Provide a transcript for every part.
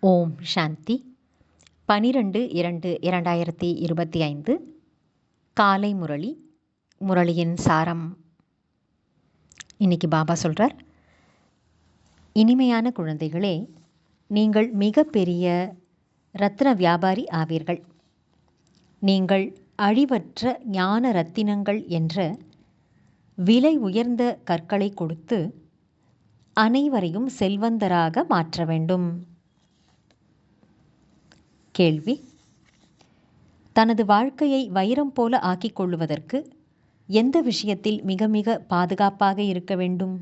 ஓம் சாந்தி. 12/2/2025 காலை முரளி. முரளியின் சாரம். இன்னைக்கு பாபா சொல்கிறார், இனிமையான குழந்தைகளே, நீங்கள் மிகப்பெரிய ரத்ன வியாபாரி ஆவீர்கள். நீங்கள் அழிவற்ற ஞான ரத்தினங்கள் என்ற விலை உயர்ந்த கற்களை கொடுத்து அனைவரையும் செல்வந்தராக மாற்ற வேண்டும். கேள்வி: தனது வாழ்க்கையை வைரம் போல ஆக்கிக் கொள்வதற்கு எந்த விஷயத்தில் மிக மிக பாதுகாப்பாக இருக்க வேண்டும்?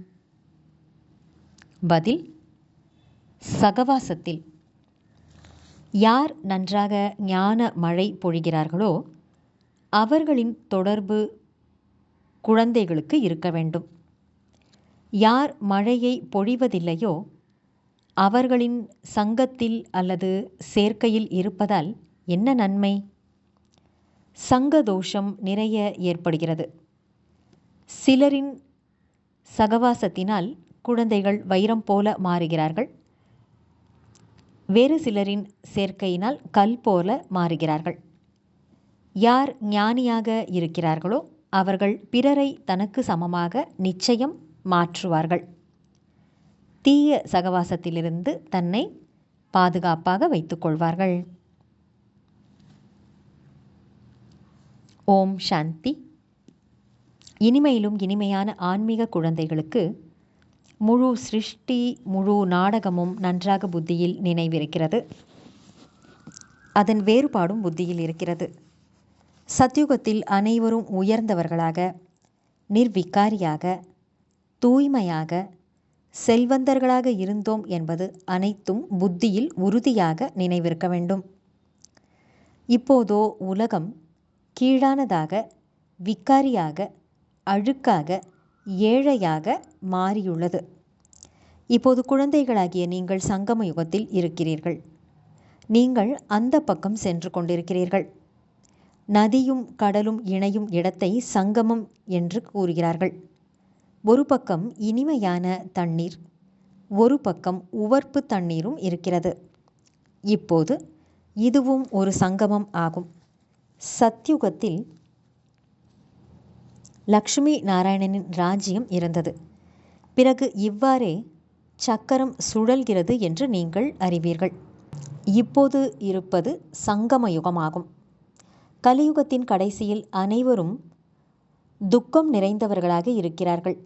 பதில்: சகவாசத்தில். யார் நன்றாக ஞான மழை பொழிகிறார்களோ அவர்களின் தொடர்பு குழந்தைகளுக்கு இருக்க வேண்டும். யார் மழையை பொழிவதில்லையோ அவர்களின் சங்கத்தில் அல்லது சேர்க்கையில் இருப்பதால் என்ன நன்மை? சங்க தோஷம் நிறைய ஏற்படுகிறது. சிலரின் சகவாசத்தினால் குழந்தைகள் வைரம் போல மாறுகிறார்கள். வேறு சிலரின் சேர்க்கையினால் கல் போல மாறுகிறார்கள். யார் ஞானியாக இருக்கிறார்களோ அவர்கள் பிறரை தனக்கு சமமாக நிச்சயம் மாற்றுவார்கள். தீய சகவாசத்திலிருந்து தன்னை பாதுகாப்பாக வைத்துக் கொள்வார்கள். ஓம் சாந்தி. இனிமையிலும் இனிமையான ஆன்மீக குழந்தைகளுக்கு முழு சிருஷ்டி, முழு நாடகமும் நன்றாக புத்தியில் நினைவிருக்கிறது. அதன் வேறுபாடும் புத்தியில் இருக்கிறது. சத்யுகத்தில் அனைவரும் உயர்ந்தவர்களாக, நிர்விகாரியாக, தூய்மையாக, செல்வந்தர்களாக இருந்தோம் என்பது அனைத்தும் புத்தியில் உறுதியாக நினைவிருக்க வேண்டும். இப்போதோ உலகம் கீழானதாக, விக்காரியாக, அழுக்காக, ஏழையாக மாறியுள்ளது. இப்போது குழந்தைகளாகிய நீங்கள் சங்கம யுகத்தில் இருக்கிறீர்கள். நீங்கள் அந்த பக்கம் சென்று கொண்டிருக்கிறீர்கள். நதியும் கடலும் இணையும் இடத்தை சங்கமம் என்று கூறுகிறார்கள். ஒரு பக்கம் இனிமையான தண்ணீர், ஒரு பக்கம் உவர்ப்பு தண்ணீரும் இருக்கிறது. இப்போது இதுவும் ஒரு சங்கமம் ஆகும். சத்யுகத்தில் லக்ஷ்மி நாராயணனின் ராஜ்யம் இருந்தது. பிறகு இவ்வாறே சக்கரம் சுழல்கிறது என்று நீங்கள் அறிவீர்கள். இப்போது இருப்பது சங்கம யுகமாகும். கலியுகத்தின் கடைசியில் அனைவரும் துக்கம் நிறைந்தவர்களாக இருக்கிறார்கள்.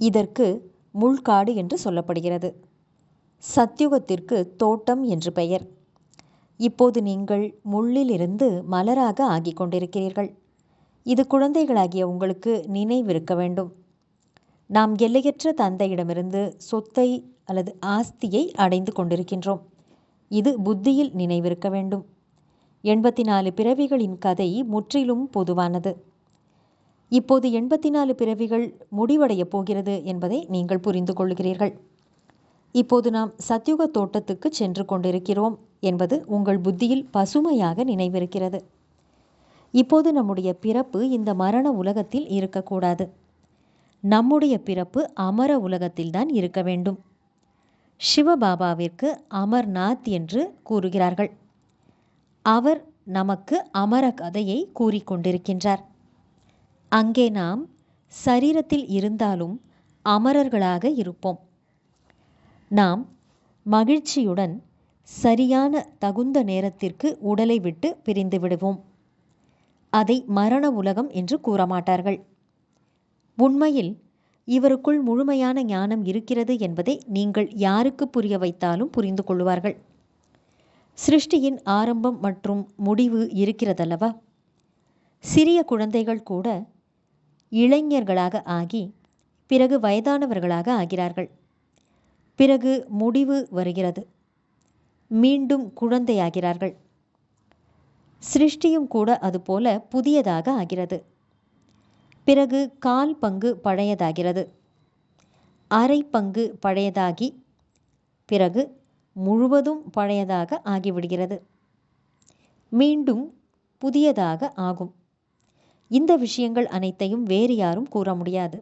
இதற்கு முள்காடு என்று சொல்லப்படுகிறது. சத்யுகத்திற்கு தோட்டம் என்று பெயர். இப்போது நீங்கள் முள்ளிலிருந்து மலராக ஆகிக் கொண்டிருக்கிறீர்கள். இது குழந்தைகளாகிய உங்களுக்கு நினைவிருக்க வேண்டும். நாம் எல்லையற்ற தந்தையிடமிருந்து சொத்தை அல்லது ஆஸ்தியை அடைந்து கொண்டிருக்கின்றோம். இது புத்தியில் நினைவிருக்க வேண்டும். 84 பிறவிகளின் கதை முற்றிலும் பொதுவானது. இப்போது 84 பிறவிகள் முடிவடையப் போகிறது என்பதை நீங்கள் புரிந்து கொள்கிறீர்கள். இப்போது நாம் சத்யுக தோட்டத்துக்கு சென்று கொண்டிருக்கிறோம் என்பது உங்கள் புத்தியில் பசுமையாக நினைவிருக்கிறது. இப்போது நம்முடைய பிறப்பு இந்த மரண உலகத்தில் இருக்கக்கூடாது. நம்முடைய பிறப்பு அமர உலகத்தில்தான் இருக்க வேண்டும். சிவபாபாவிற்கு அமர்நாத் என்று கூறுகிறார்கள். அவர் நமக்கு அமர கதையை கூறிக்கொண்டிருக்கின்றார். அங்கே நாம் சரீரத்தில் இருந்தாலும் அமரர்களாக இருப்போம். நாம் மகிழ்ச்சியுடன் சரியான தகுந்த நேரத்திற்கு உடலை விட்டு பிரிந்து விடுவோம். அதை மரண உலகம் என்று கூறமாட்டார்கள். உண்மையில் இவருக்குள் முழுமையான ஞானம் இருக்கிறது என்பதை நீங்கள் யாருக்கு புரிய வைத்தாலும் புரிந்து கொள்வார்கள். சிருஷ்டியின் ஆரம்பம் மற்றும் முடிவு இருக்கிறதல்லவா? சிறிய குழந்தைகள் கூட இளைஞர்களாக ஆகி பிறகு வயதானவர்களாக ஆகிறார்கள். பிறகு முடிவு வருகிறது. மீண்டும் குழந்தையாகிறார்கள். சிருஷ்டியும் கூட அதுபோல புதியதாக ஆகிறது. பிறகு 1/4 பங்கு பழையதாகிறது. அரை பங்கு பழையதாகி பிறகு முழுவதும் பழையதாக ஆகிவிடுகிறது. மீண்டும் புதியதாக ஆகும். இந்த விஷயங்கள் அனைத்தையும் வேறு யாரும் கூற முடியாது.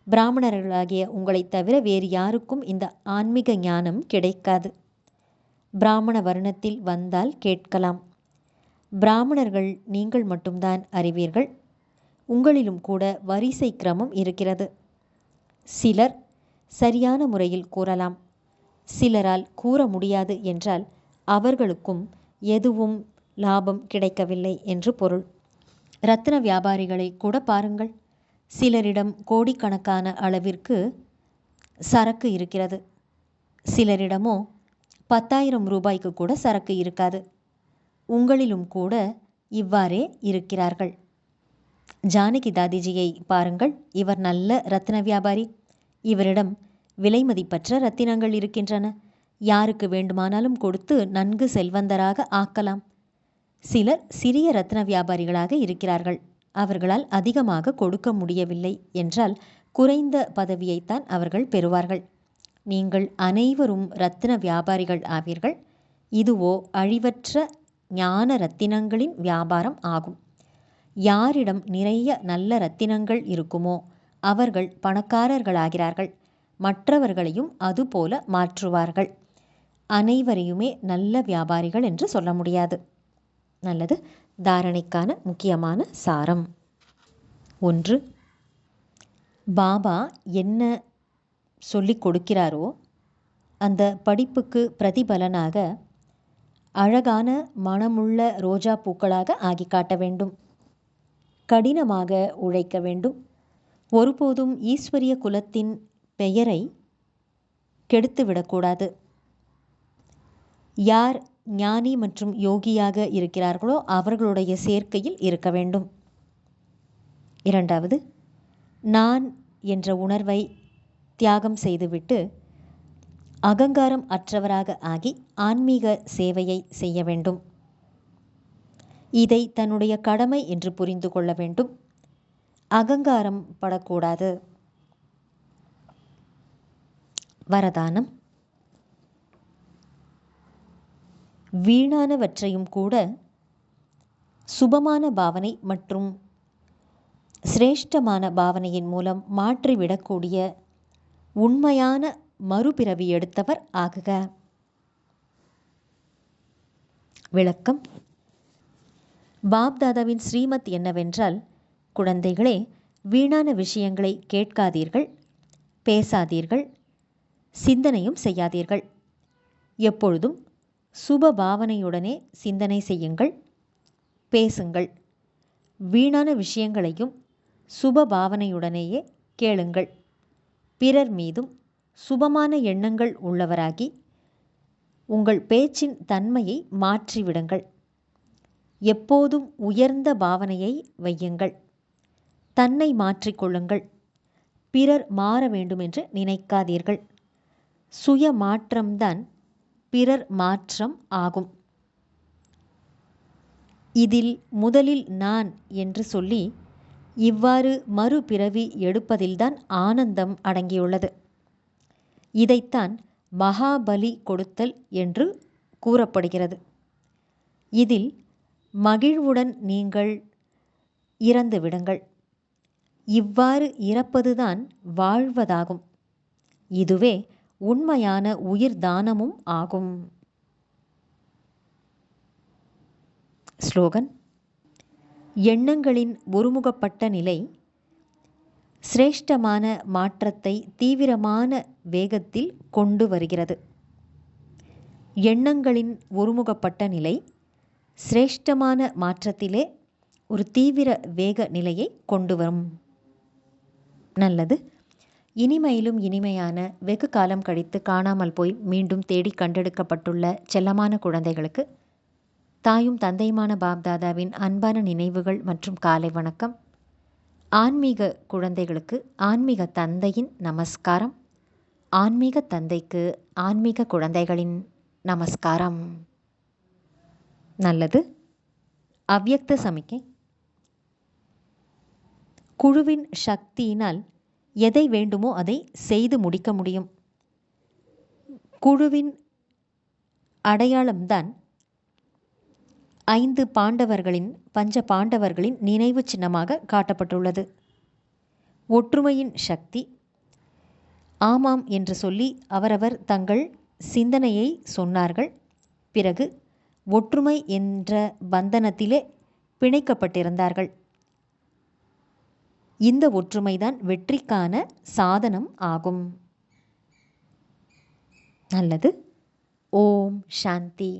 பிராமணர்களாகிய உங்களைத் தவிர வேறு யாருக்கும் இந்த ஆன்மீக ஞானம் கிடைக்காது. பிராமண வர்ணத்தில் வந்தால் கேட்கலாம். பிராமணர்கள் நீங்கள் மட்டும்தான் அறிவீர்கள். உங்களிலும் கூட வரிசை கிரமம் இருக்கிறது. சிலர் சரியான முறையில் கூறலாம். சிலரால் கூற முடியாது என்றால் அவர்களுக்கும் எதுவும் லாபம் கிடைக்கவில்லை என்று பொருள். இரத்தின வியாபாரிகளை கூட பாருங்கள். சிலரிடம் கோடிக்கணக்கான அளவிற்கு சரக்கு இருக்கிறது. சிலரிடமோ 10,000 ரூபாய்க்கு கூட சரக்கு இருக்காது. உங்களிலும் கூட இவ்வாறே இருக்கிறார்கள். ஜானகி தாதிஜியை பாருங்கள். இவர் நல்ல இரத்தின வியாபாரி. இவரிடம் விலைமதிப்பற்ற இரத்தினங்கள் இருக்கின்றன. யாருக்கு வேண்டுமானாலும் கொடுத்து நன்கு செல்வந்தராக ஆக்கலாம். சிலர் சிறிய இரத்தின வியாபாரிகளாக இருக்கிறார்கள். அவர்களால் அதிகமாக கொடுக்க முடியவில்லை என்றால் குறைந்த பதவியைத்தான் அவர்கள் பெறுவார்கள். நீங்கள் அனைவரும் இரத்தின வியாபாரிகள் ஆவீர்கள். இதுவோ அழிவற்ற ஞான இரத்தினங்களின் வியாபாரம் ஆகும். யாரிடம் நிறைய நல்ல இரத்தினங்கள் இருக்குமோ அவர்கள் பணக்காரர்களாகிறார்கள். மற்றவர்களையும் அதுபோல மாற்றுவார்கள். அனைவரையுமே நல்ல வியாபாரிகள் என்று சொல்ல முடியாது. நல்லது. தாரணைக்கான முக்கியமான சாரம். 1. பாபா என்ன சொல்லிக் கொடுக்கிறாரோ அந்த படிப்புக்கு பிரதிபலனாக அழகான மனமுள்ள ரோஜா பூக்களாக ஆகி காட்ட வேண்டும். கடினமாக உழைக்க வேண்டும். ஒருபோதும் ஈஸ்வரிய குலத்தின் பெயரை கெடுத்துவிடக்கூடாது. யார் ஞானி மற்றும் யோகியாக இருக்கிறார்களோ அவர்களுடைய சேர்க்கையில் இருக்க வேண்டும். 2. நான் என்ற உணர்வை தியாகம் செய்துவிட்டு அகங்காரம் அற்றவராக ஆகி ஆன்மீக சேவையை செய்ய வேண்டும். இதை தன்னுடைய கடமை என்று புரிந்து கொள்ள வேண்டும். அகங்காரம் படக்கூடாது. வரதானம். வீணானவற்றையும் கூட சுபமான பாவனை மற்றும் சிரேஷ்டமான பாவனையின் மூலம் மாற்றிவிடக்கூடிய உண்மையான மறுபிறவி எடுத்தவர் ஆகுக. விளக்கம். பாப்தாதாவின் ஸ்ரீமத் என்னவென்றால், குழந்தைகளே, வீணான விஷயங்களை கேட்காதீர்கள், பேசாதீர்கள், சிந்தனையும் செய்யாதீர்கள். எப்பொழுதும் சுப பாவனையுடனே சிந்தனை செய்யுங்கள், பேசுங்கள். வீணான விஷயங்களையும் சுப பாவனையுடனேயே கேளுங்கள். பிறர் மீதும் சுபமான எண்ணங்கள் உள்ளவராகி உங்கள் பேச்சின் தன்மையை மாற்றிவிடுங்கள். எப்போதும் உயர்ந்த பாவனையை வையுங்கள். தன்னை மாற்றிக்கொள்ளுங்கள். பிறர் மாற வேண்டுமென்று நினைக்காதீர்கள். சுய மாற்றம்தான் பிறர் மாற்றம் ஆகும். இதில் முதலில் நான் என்று சொல்லி இவ்வாறு மறுபிறவி எடுப்பதில்தான் ஆனந்தம் அடங்கியுள்ளது. இதைத்தான் மகாபலி கொடுத்தல் என்று கூறப்படுகிறது. இதில் மகிழ்வுடன் நீங்கள் இறந்து விடுங்கள். இவ்வாறு இறப்பதுதான் வாழ்வதாகும். இதுவே உண்மையான உயிர் தானமும் ஆகும். ஸ்லோகன். எண்ணங்களின் ஒருமுகப்பட்ட நிலை சிரேஷ்டமான மாற்றத்தை தீவிரமான வேகத்தில் கொண்டு வருகிறது. எண்ணங்களின் ஒருமுகப்பட்ட நிலை சிரேஷ்டமான மாற்றத்திலே ஒரு தீவிர வேக நிலையை கொண்டு வரும். நல்லது. இனிமையிலும் இனிமையான வெகு காலம் கழித்து காணாமல் போய் மீண்டும் தேடி கண்டெடுக்கப்பட்டுள்ள செல்லமான குழந்தைகளுக்கு தாயும் தந்தையுமான பாப்தாதாவின் அன்பான நினைவுகள் மற்றும் காலை வணக்கம். ஆன்மீக குழந்தைகளுக்கு ஆன்மீக தந்தையின் நமஸ்காரம். ஆன்மீக தந்தைக்கு ஆன்மீக குழந்தைகளின் நமஸ்காரம். நல்லது. அவ்யக்த சமிக்கை. குழுவின் சக்தியினால் எதை வேண்டுமோ அதை செய்து முடிக்க முடியும். குழுவின் அடையாளம்தான் 5 பாண்டவர்களின் பஞ்ச பாண்டவர்களின் நினைவு சின்னமாக காட்டப்பட்டுள்ளது. ஒற்றுமையின் சக்தி. ஆமாம் என்று சொல்லி அவரவர் தங்கள் சிந்தனையை சொன்னார்கள். பிறகு ஒற்றுமை என்ற பந்தனத்திலே பிணைக்கப்பட்டிருந்தார்கள். இந்த ஒற்றுமைதான் வெற்றிக்கான சாதனம் ஆகும். நல்லது. ஓம் சாந்தி.